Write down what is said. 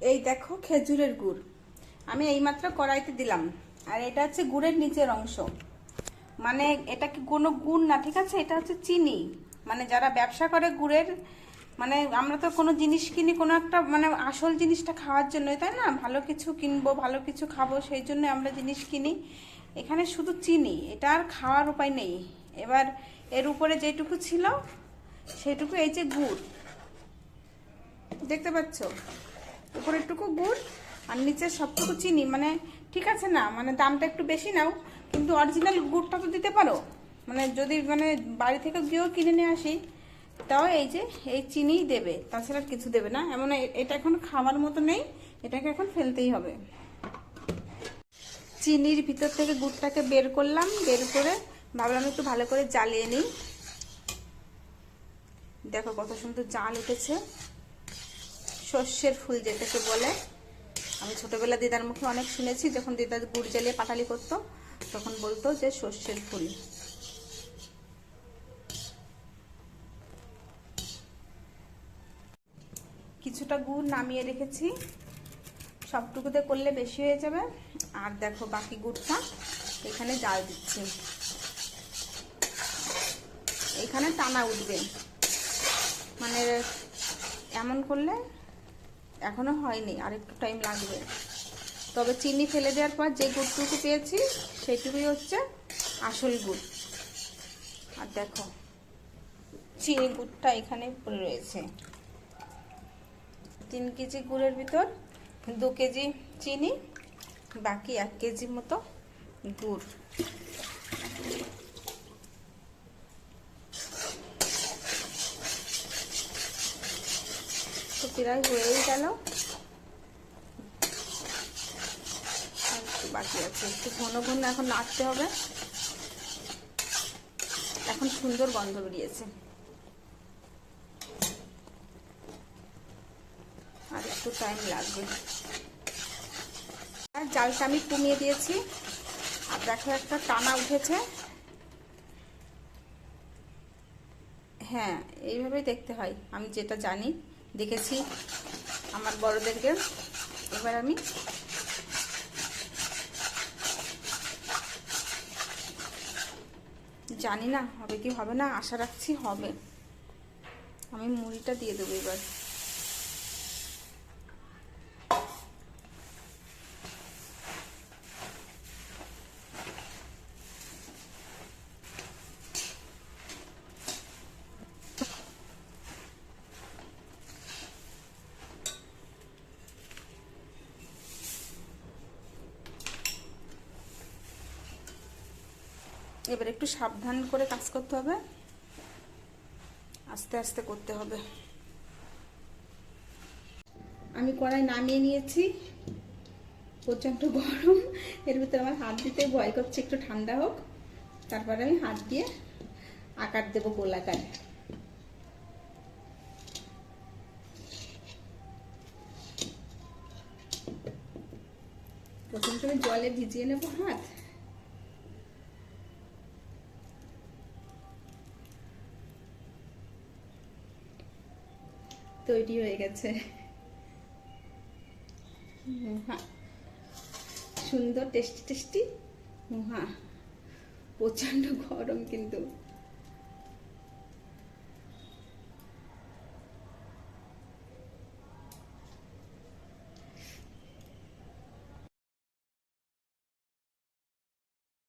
এই দেখো খেজুরের গুড় আমি এইমাত্র কড়াইতে দিলাম। আর এটা হচ্ছে গুড়ের নিচের অংশ, মানে এটা কি কোনো গুড় না, ঠিক আছে, এটা হচ্ছে চিনি। মানে যারা ব্যবসা করে গুড়ের, মানে আমরা তো কোনো জিনিস কিনি কোনো একটা মানে আসল জিনিসটা খাওয়ার জন্যই, তাই না? ভালো কিছু কিনবো, ভালো কিছু খাবো, সেই জন্য আমরা জিনিস কিনি। এখানে শুধু চিনি, এটা আর খাওয়ার উপায় নেই। এবার এর উপরে যেটুকু ছিল সেটুকু এই যে গুড় দেখতে পাচ্ছ, উপরেরটুকু গুড় আর নিচের সবটুকু চিনি। মানে ঠিক আছে না, মানে দামটা একটু বেশি নাও, কিন্তু অরিজিনাল গুড়টা তো দিতে পারো। মানে যদি মানে বাড়ি থেকে গিয়েও কিনে নিয়ে আসি, তাও এই যে এই চিনিই দেবে, তাছাড়া কিছু দেবে না। এমন এটা এখন খাওয়ার মতো নেই, এটাকে এখন ফেলতেই হবে। চিনির ভিতর থেকে গুড়টাকে বের করলাম, বের করে ভাবলাম একটু ভালো করে জ্বালিয়ে নিই। দেখো কত সুন্দর জাল উঠেছে, সর্ষের ফুল যেটাকে বলে। আমি ছোটবেলা দিদার মুখে অনেক শুনেছি, যখন দিদা গুড় জ্বালিয়ে পাটালি করতো তখন বলতো যে সর্ষের ফুল। কিছুটা গুড় নামিয়ে রেখেছি, সবটুকুতে করলে বেশি হয়ে যাবে। আর দেখো বাকি গুড়টা এখানে জাল দিচ্ছি, এখানে টানা উঠবে। মানে এমন করলে এখনো হয়নি, আর একটু টাইম লাগবে। তবে চিনি ফেলে দেওয়ার পর যে গুড়টুকু পেয়েছি সেটুকুই হচ্ছে আসল গুড়। আর দেখো চিনি গুড়টা এখানে পড়ে রয়েছে। 3 কেজি গুড়ের ভিতর 2 কেজি চিনি, বাকি 1 কেজি মতো গুড়। তো প্রায় হয়েই গেল, বাকি আছে একটু ঘন ঘন এখন নাড়তে হবে। এখন সুন্দর গন্ধ বেরিয়েছে, আর একটু টাইম লাগবে। আর জালটা আমি কমিয়ে দিয়েছি, আর দেখো একটা টানা উঠেছে। হ্যাঁ, এইভাবেই দেখতে হয়, আমি যেটা জানি, দেখেছি আমার বড়দেরকে। এবার আমি জানি না হবে কি হবে না, আশা রাখছি হবে। আমি মুড়িটা দিয়ে দেবো এবার। এবার একটু সাবধান করে কাজ করতে হবে, আস্তে আস্তে করতে হবে। আমি কড়াই নামিয়ে নিয়েছি, প্রচণ্ড গরম, এর ভিতরে আমার হাত দিতে ভয় করছে, একটু ঠান্ডা হোক তারপরে আমি হাত দিয়ে আকার দেবো গোলাকার। প্রথমে আমি জলে ভিজিয়ে নেবো হাত। তৈরি হয়ে গেছে, হ্যাঁ সুন্দর টেস্টি টেস্টি। হ্যাঁ প্রচণ্ড গরম কিন্তু।